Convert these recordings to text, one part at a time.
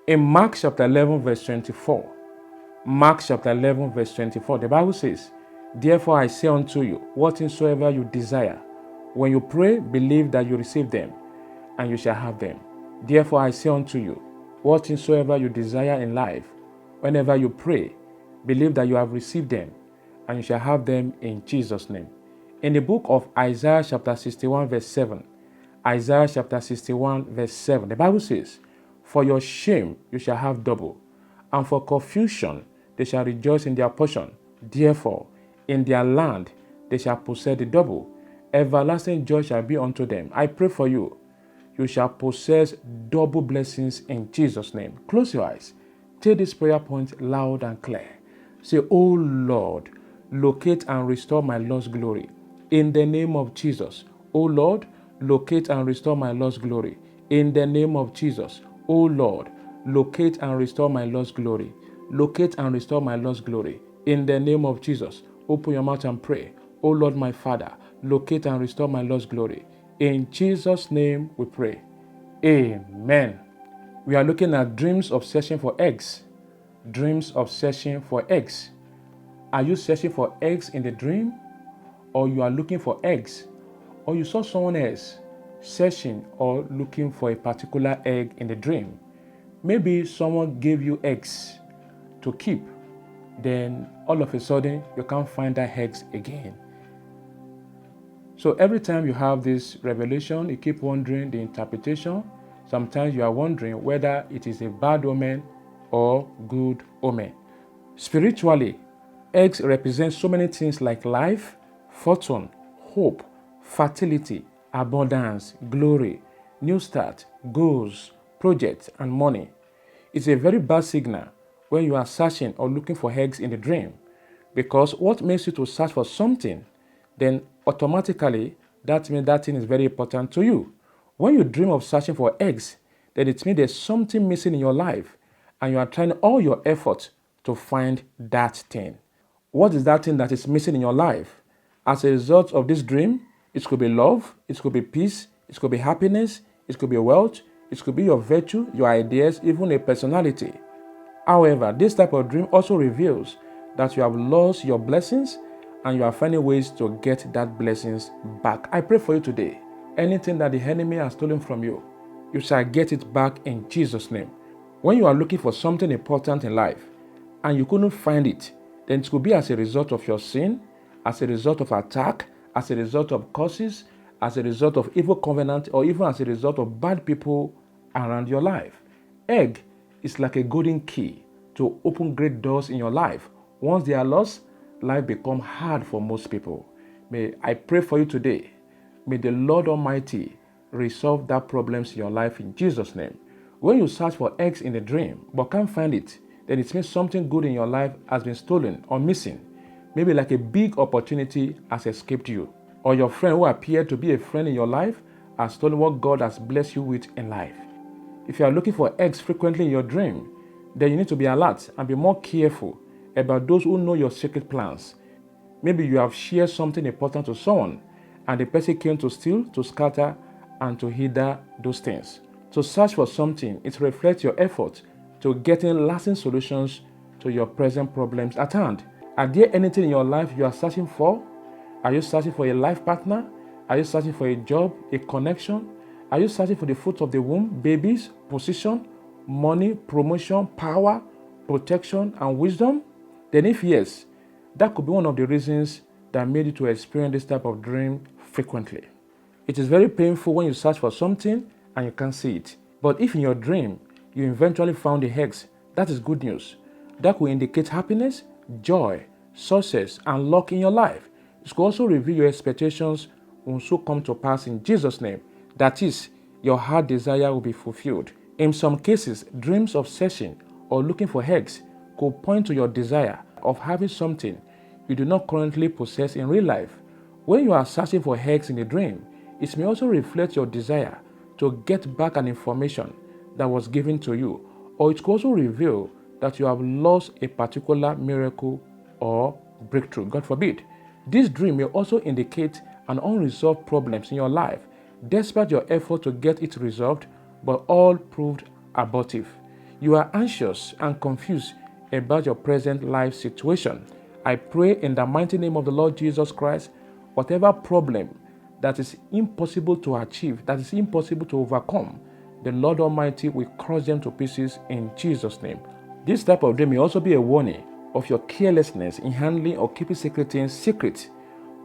In Mark chapter 11, verse 24, Mark chapter 11, verse 24, the Bible says, "Therefore I say unto you, whatsoever you desire, when you pray, believe that you receive them, and you shall have them. Therefore I say unto you, whatsoever you desire in life, whenever you pray, believe that you have received them, and you shall have them in Jesus' name." In the book of Isaiah chapter 61, verse 7, Isaiah chapter 61, verse 7, the Bible says, "For your shame you shall have double, and for confusion they shall rejoice in their portion. Therefore, in their land they shall possess the double. Everlasting joy shall be unto them." I pray for you. You shall possess double blessings in Jesus' name. Close your eyes. Take this prayer point loud and clear. Say, "Oh Lord, locate and restore my lost glory. In the name of Jesus." "Oh Lord, locate and restore my lost glory. In the name of Jesus." "Oh Lord, locate and restore my lost glory. Locate and restore my lost glory. In the name of Jesus." Open your mouth and pray. "Oh Lord, my Father, locate and restore my lost glory." In Jesus' name we pray. Amen. We are looking at dreams of searching for eggs. Dreams of searching for eggs. Are you searching for eggs in the dream? Or you are looking for eggs? Or you saw someone else searching or looking for a particular egg in the dream? Maybe someone gave you eggs to keep. Then all of a sudden you can't find that eggs again. So every time you have this revelation, you keep wondering the interpretation. Sometimes you are wondering whether it is a bad omen or good omen. Spiritually, eggs represent so many things like life, fortune, hope, fertility, abundance, glory, new start, goals, projects, and money. It's a very bad signal when you are searching or looking for eggs in the dream, because what makes you to search for something, then automatically that means that thing is very important to you. When you dream of searching for eggs, then it means there's something missing in your life and you are trying all your effort to find that thing. What is that thing that is missing in your life? As a result of this dream, it could be love, it could be peace, it could be happiness, it could be wealth, it could be your virtue, your ideas, even a personality. However, this type of dream also reveals that you have lost your blessings and you are finding ways to get that blessings back. I pray for you today. Anything that the enemy has stolen from you, you shall get it back in Jesus' name. When you are looking for something important in life and you couldn't find it, then it could be as a result of your sin, as a result of attack, as a result of curses, as a result of evil covenant, or even as a result of bad people around your life. Egg is like a golden key to open great doors in your life. Once they are lost, life becomes hard for most people. May I pray for you today. May the Lord Almighty resolve that problems in your life in Jesus' name. When you search for eggs in a dream but can't find it, then it means something good in your life has been stolen or missing. Maybe like a big opportunity has escaped you, or your friend who appeared to be a friend in your life has stolen what God has blessed you with in life. If you are looking for eggs frequently in your dream, then you need to be alert and be more careful about those who know your secret plans. Maybe you have shared something important to someone and the person came to steal, to scatter, and to hinder those things. To search for something, it reflects your effort to getting lasting solutions to your present problems at hand. Are there anything in your life you are searching for? Are you searching for a life partner? Are you searching for a job, a connection? Are you searching for the fruit of the womb, babies, position, money, promotion, power, protection, and wisdom? Then if yes, that could be one of the reasons that made you to experience this type of dream frequently. It is very painful when you search for something and you can't see it. But if in your dream, you eventually found the eggs, that is good news. That will indicate happiness, joy, success, and luck in your life. It could also reveal your expectations will so come to pass in Jesus' name. That is, your heart desire will be fulfilled. In some cases, dreams of searching or looking for eggs could point to your desire of having something you do not currently possess in real life. When you are searching for eggs in a dream, it may also reflect your desire to get back an information that was given to you, or it could also reveal that you have lost a particular miracle or breakthrough, God forbid. This dream may also indicate an unresolved problems in your life, despite your effort to get it resolved, but all proved abortive. You are anxious and confused about your present life situation. I pray in the mighty name of the Lord Jesus Christ, whatever problem that is impossible to achieve, that is impossible to overcome, the Lord Almighty will crush them to pieces in Jesus' name. This type of dream may also be a warning of your carelessness in handling or keeping secret things secret.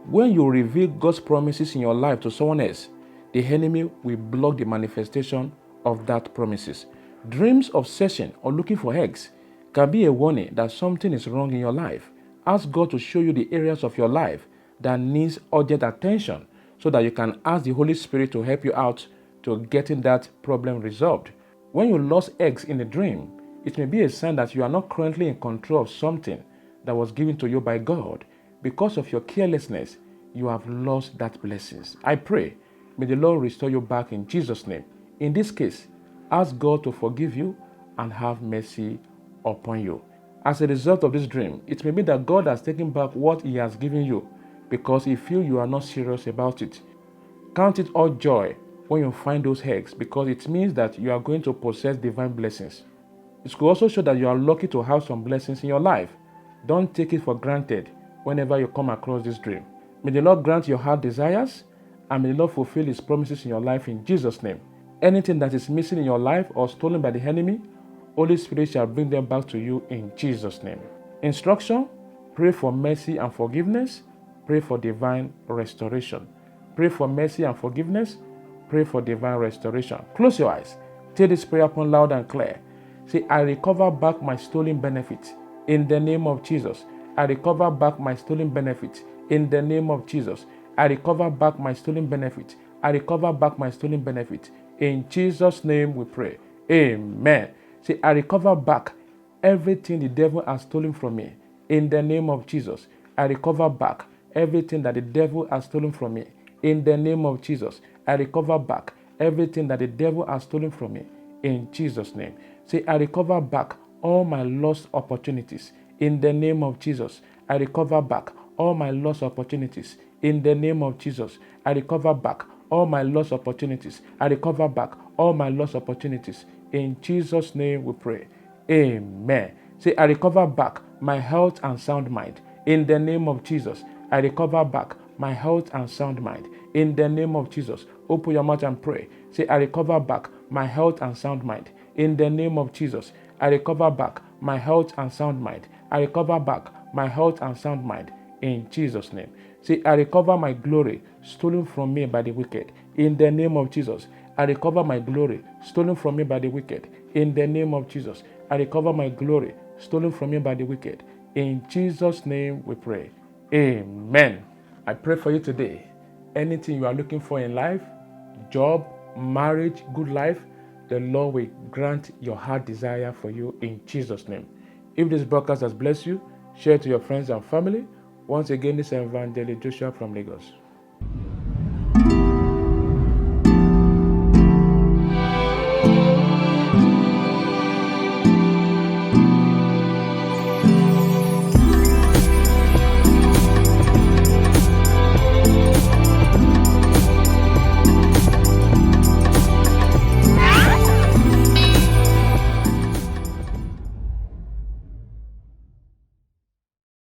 When you reveal God's promises in your life to someone else, the enemy will block the manifestation of that promises. Dreams of searching or looking for eggs can be a warning that something is wrong in your life. Ask God to show you the areas of your life that needs urgent attention so that you can ask the Holy Spirit to help you out to getting that problem resolved. When you lost eggs in a dream, it may be a sign that you are not currently in control of something that was given to you by God. Because of your carelessness, you have lost that blessings. I pray, may the Lord restore you back in Jesus' name. In this case, ask God to forgive you and have mercy upon you. As a result of this dream, it may be that God has taken back what He has given you because He feels you are not serious about it. Count it all joy when you find those eggs because it means that you are going to possess divine blessings. It could also show that you are lucky to have some blessings in your life. Don't take it for granted whenever you come across this dream. May the Lord grant your heart desires and may the Lord fulfill His promises in your life in Jesus' name. Anything that is missing in your life or stolen by the enemy, Holy Spirit shall bring them back to you in Jesus' name. Instruction: pray for mercy and forgiveness. Pray for divine restoration. Pray for mercy and forgiveness. Pray for divine restoration. Close your eyes. Take this prayer upon loud and clear. Say, I recover back my stolen benefits in the name of Jesus. I recover back my stolen benefits in the name of Jesus. I recover back my stolen benefits. I recover back my stolen benefits. In Jesus' name we pray. Amen. Say, I recover back everything the devil has stolen from me. In the name of Jesus. I recover back everything that the devil has stolen from me. In the name of Jesus. I recover back everything that the devil has stolen from me. In Jesus' name. Say, I recover back all my lost opportunities. In the name of Jesus. I recover back all my lost opportunities. In the name of Jesus. I recover back all my lost opportunities. I recover back all my lost opportunities. In Jesus' name we pray. Amen. Say, I recover back my health and sound mind. In the name of Jesus. I recover back my health and sound mind. In the name of Jesus. Open your mouth and pray. Say, I recover back my health and sound mind. In the name of Jesus. I recover back my health and sound mind. I recover back my health and sound mind. In Jesus' name. Say, I recover my glory stolen from me by the wicked. In the name of Jesus. I recover my glory stolen from me by the wicked. In the name of Jesus. I recover my glory stolen from me by the wicked. In Jesus' name we pray. Amen. I pray for you today. Anything you are looking for in life, job, marriage, good life, the Lord will grant your heart desire for you in Jesus' name. If this broadcast has blessed you, share it to your friends and family. Once again, this is Evangelist Joshua from Lagos.